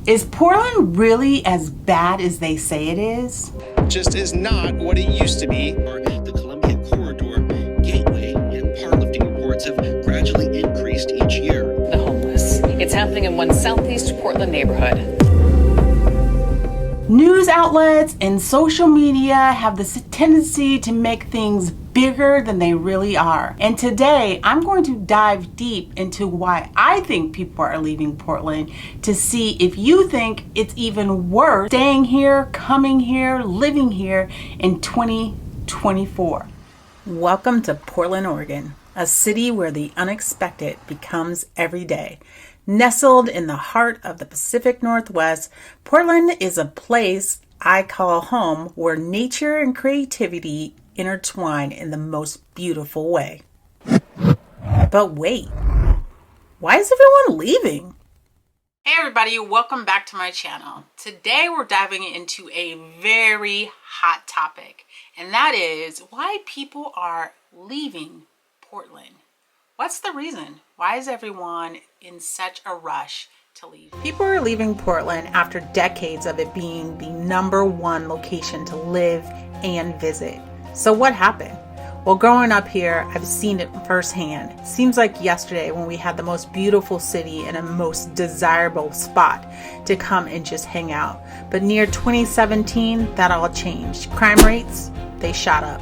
Is Portland really as bad as they say it is? Just is not what it used to be. The Columbia Corridor, Gateway, and power lifting reports have gradually increased each year. The homeless. It's happening in one southeast Portland neighborhood. News outlets and social media have this tendency to make things bigger than they really are. And today I'm going to dive deep into why I think people are leaving Portland, to see if you think it's even worth staying here, coming here, living here in 2024. Welcome to Portland, Oregon, a city where the unexpected becomes every day. Nestled in the heart of the Pacific Northwest, Portland is a place I call home, where nature and creativity intertwine in the most beautiful way. But wait, why is everyone leaving? Hey everybody, welcome back to my channel. Today we're diving into a very hot topic, and that is why people are leaving Portland. What's the reason? Why is everyone in such a rush to leave? People are leaving Portland after decades of it being the #1 location to live and visit. So what happened? Well, growing up here, I've seen it firsthand. It seems like yesterday when we had the most beautiful city and a most desirable spot to come and just hang out. But near 2017, that all changed. Crime rates, they shot up.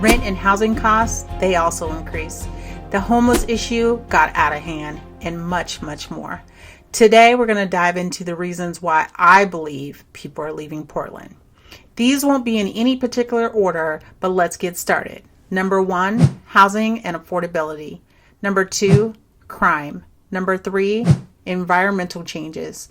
Rent and housing costs, they also increased. The homeless issue got out of hand, and much, much more. Today, we're going to dive into the reasons why I believe people are leaving Portland. These won't be in any particular order, but let's get started. Number 1, housing and affordability. Number 2, crime. Number 3, environmental changes.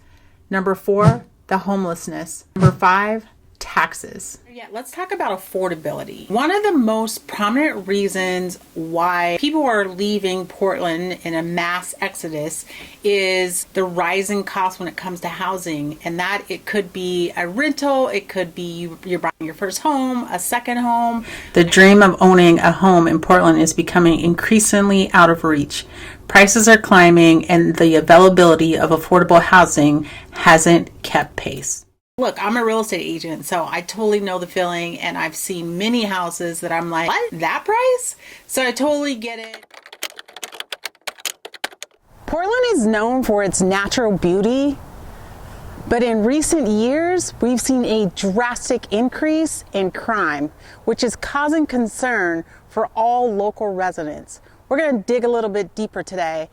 Number 4, the homelessness. Number 5, taxes. Yeah, let's talk about affordability. One of the most prominent reasons why people are leaving Portland in a mass exodus is the rising cost when it comes to housing, and that it could be a rental, it could be you're buying your first home, a second home. The dream of owning a home in Portland is becoming increasingly out of reach. Prices are climbing, and the availability of affordable housing hasn't kept pace. Look, I'm a real estate agent, so I totally know the feeling, and I've seen many houses that I'm like, what? That price? So I totally get it. Portland is known for its natural beauty, but in recent years, we've seen a drastic increase in crime, which is causing concern for all local residents. We're going to dig a little bit deeper today.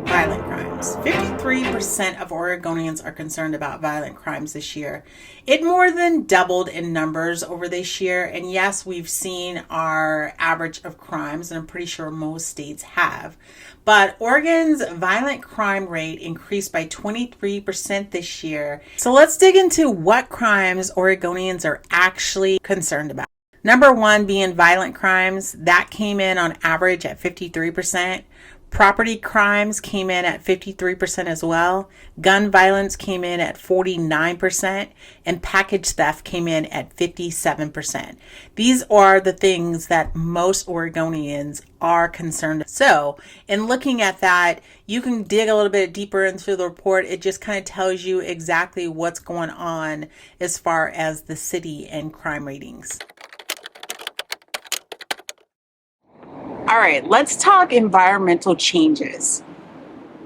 Violent crimes. 53% of Oregonians are concerned about violent crimes this year. It more than doubled in numbers over this year. And yes, we've seen our average of crimes, and I'm pretty sure most states have. But Oregon's violent crime rate increased by 23% this year. So let's dig into what crimes Oregonians are actually concerned about. Number 1 being violent crimes. That came in on average at 53%. Property crimes came in at 53% as well. Gun violence came in at 49%, and package theft came in at 57%. These are the things that most Oregonians are concerned about. So, in looking at that, you can dig a little bit deeper into the report. It just kind of tells you exactly what's going on as far as the city and crime ratings. All right, let's talk environmental changes.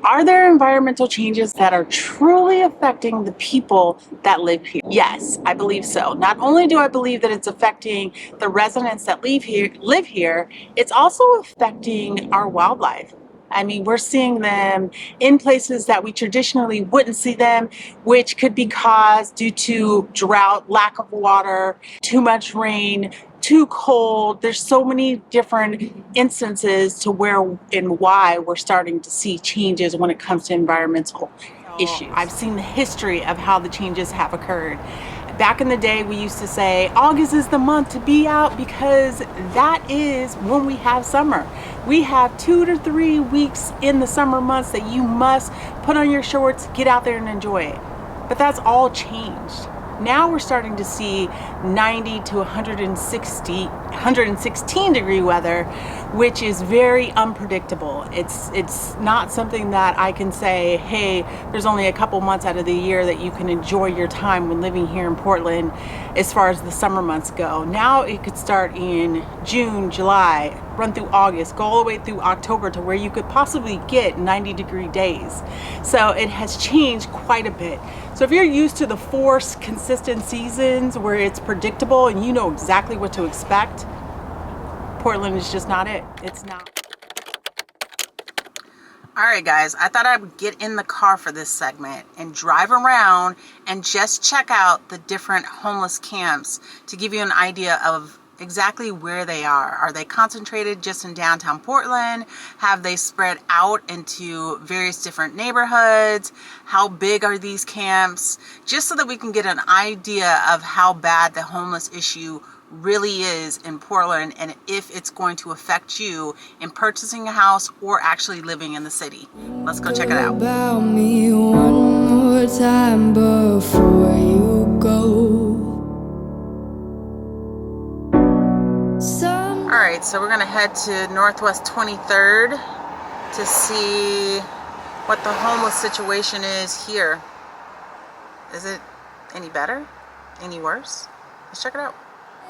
Are there environmental changes that are truly affecting the people that live here? Yes, I believe so. Not only do I believe that it's affecting the residents that live here, it's also affecting our wildlife. I mean, we're seeing them in places that we traditionally wouldn't see them, which could be caused due to drought, lack of water, too much rain, too cold. There's so many different instances to where and why we're starting to see changes when it comes to environmental issues. I've seen the history of how the changes have occurred. Back in the day, we used to say August is the month to be out because that is when we have summer. We have 2 to 3 weeks in the summer months that you must put on your shorts, get out there and enjoy it. But that's all changed. Now we're starting to see 90 to 116 degree weather, which is very unpredictable. It's not something that I can say, hey, there's only a couple months out of the year that you can enjoy your time when living here in Portland as far as the summer months go. Now it could start in June, July, run through August, go all the way through October to where you could possibly get 90-degree days. So it has changed quite a bit. So if you're used to the 4 consistent seasons where it's predictable and you know exactly what to expect, Portland is just not it. It's not. All right, guys, I thought I would get in the car for this segment and drive around and just check out the different homeless camps to give you an idea of exactly where they are. Are they concentrated just in downtown Portland? Have they spread out into various different neighborhoods? How big are these camps? Just so that we can get an idea of how bad the homeless issue really is in Portland and if it's going to affect you in purchasing a house or actually living in the city. Let's go check it out. About me one more time before you go. All right, so we're gonna head to Northwest 23rd to see what the homeless situation is here. Is it any better? Any worse? Let's check it out.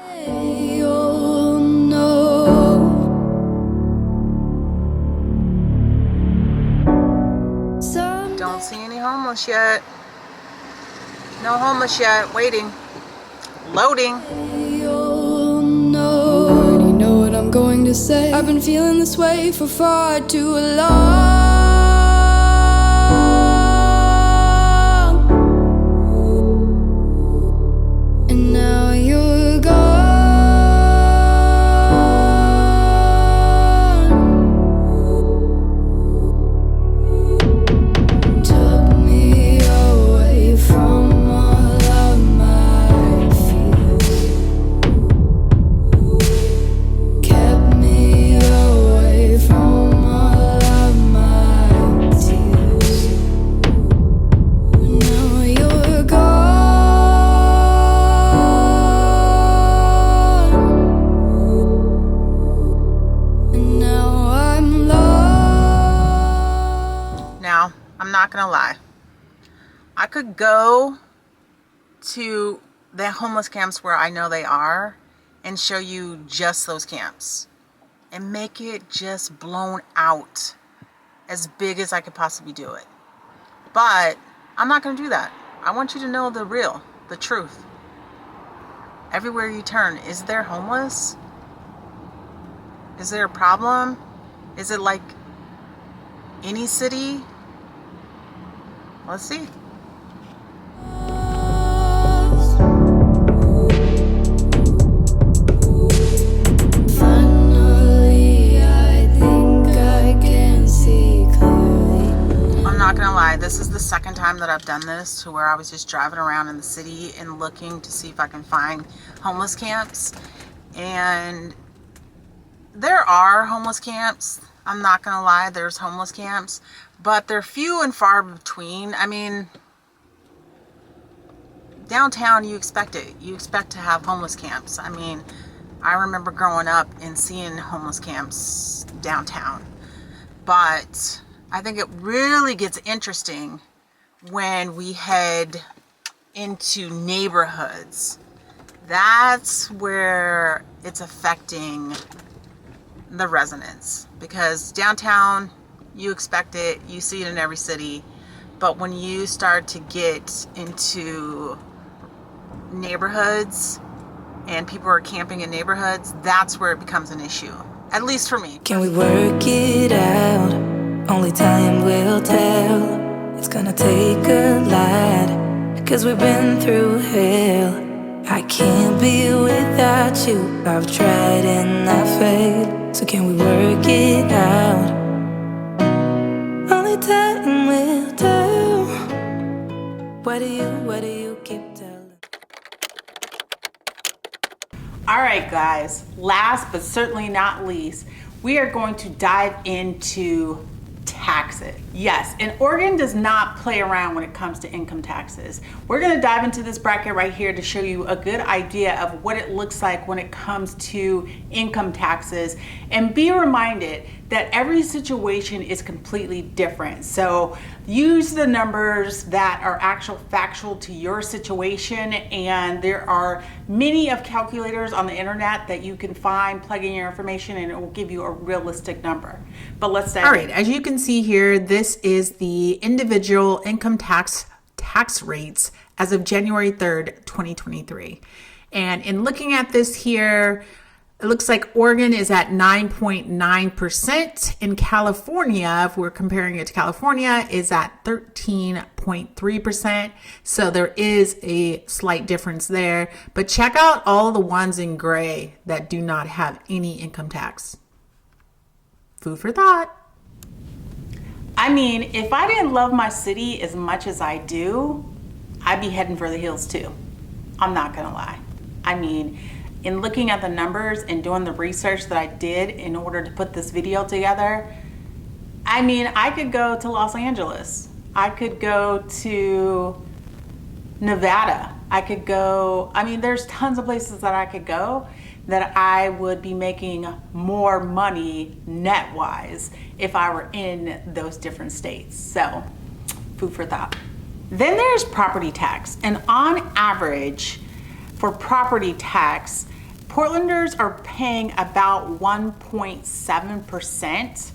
Oh, no. Don't see any homeless yet. No homeless yet. Waiting. Loading. Oh, no. You already know what I'm going to say. I've been feeling this way for far too long. And now you're gone. Took me away from all of my fears. Kept me away from all of my tears. Now you're gone. And now I'm lost. Now, I'm not gonna lie. I could go to the homeless camps where I know they are and show you just those camps and make it just blown out as big as I could possibly do it. But I'm not gonna do that. I want you to know the real, the truth. Everywhere you turn, is there homeless? Is there a problem? Is it like any city? Let's see. Finally, I think I can see clearly. I'm not gonna lie, this is the second time that I've done this, to where I was just driving around in the city and looking to see if I can find homeless camps. And there are homeless camps. I'm not gonna lie, there's homeless camps, but they're few and far between. I mean, downtown, you expect it. You expect to have homeless camps. I mean, I remember growing up and seeing homeless camps downtown. But I think it really gets interesting when we head into neighborhoods. That's where it's affecting the residents, because downtown, you expect it, you see it in every city. But when you start to get into neighborhoods and people are camping in neighborhoods, that's where it becomes an issue, at least for me. Can we work it out? Only time will tell. It's gonna take a lot, 'cause we've been through hell. I can't be without you. I've tried and I failed. So can we work it out? Only time will tell. What do you keep telling? All right, guys, last but certainly not least, we are going to dive into taxes. Yes, and Oregon does not play around when it comes to income taxes. We're gonna dive into this bracket right here to show you a good idea of what it looks like when it comes to income taxes, and be reminded that every situation is completely different. So use the numbers that are factual to your situation, and there are many of calculators on the internet that you can find, plug in your information, and it will give you a realistic number. But let's dive in. All right, as you can see here, this is the individual income tax rates as of January 3rd, 2023. And in looking at this here, it looks like Oregon is at 9.9%. In California, if we're comparing it to California, is at 13.3%. So there is a slight difference there. But check out all the ones in gray that do not have any income tax. Food for thought. I mean, if I didn't love my city as much as I do, I'd be heading for the hills too. I'm not gonna lie. I mean, in looking at the numbers and doing the research that I did in order to put this video together, I mean, I could go to Los Angeles. I could go to Nevada. I could go, I mean, there's tons of places that I could go that I would be making more money net-wise if I were in those different states. So, food for thought. Then there's property tax. And on average, for property tax, Portlanders are paying about 1.7%.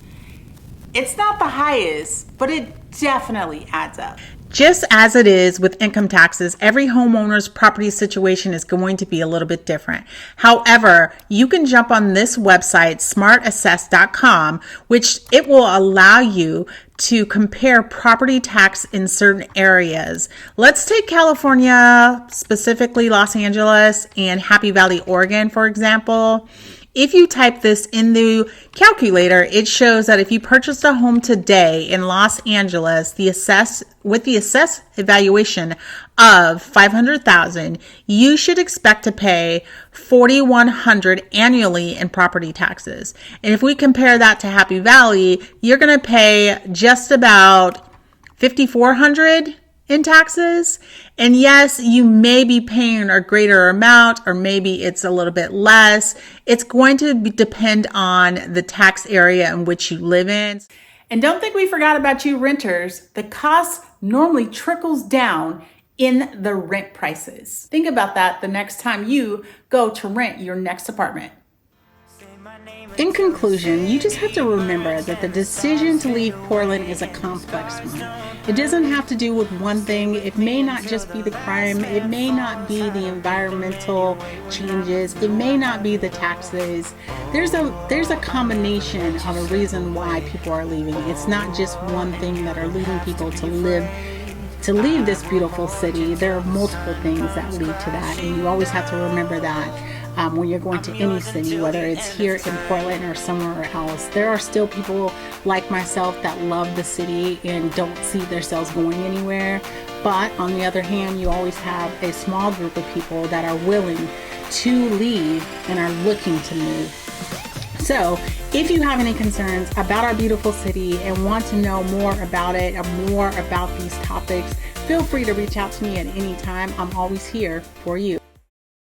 It's not the highest, but it definitely adds up. Just as it is with income taxes, every homeowner's property situation is going to be a little bit different. However, you can jump on this website, smartassess.com, which it will allow you to compare property tax in certain areas. Let's take California, specifically Los Angeles and Happy Valley, Oregon, for example. If you type this in the calculator, it shows that if you purchased a home today in Los Angeles, with the assessed evaluation of $500,000, you should expect to pay $4,100 annually in property taxes. And if we compare that to Happy Valley, you're going to pay just about $5,400 in taxes. And yes, you may be paying a greater amount, or maybe it's a little bit less. It's going to depend on the tax area in which you live in. And don't think we forgot about you renters. The cost normally trickles down in the rent prices. Think about that the next time you go to rent your next apartment. In conclusion, you just have to remember that the decision to leave Portland is a complex one. It doesn't have to do with one thing. It may not just be the crime. It may not be the environmental changes. It may not be the taxes. There's a combination of a reason why people are leaving. It's not just one thing that are leading people to leave this beautiful city. There are multiple things that lead to that, and you always have to remember that. When you're going to any city, whether it's here in Portland or somewhere else, there are still people like myself that love the city and don't see themselves going anywhere. But on the other hand, you always have a small group of people that are willing to leave and are looking to move. So if you have any concerns about our beautiful city and want to know more about it or more about these topics, feel free to reach out to me at any time. I'm always here for you.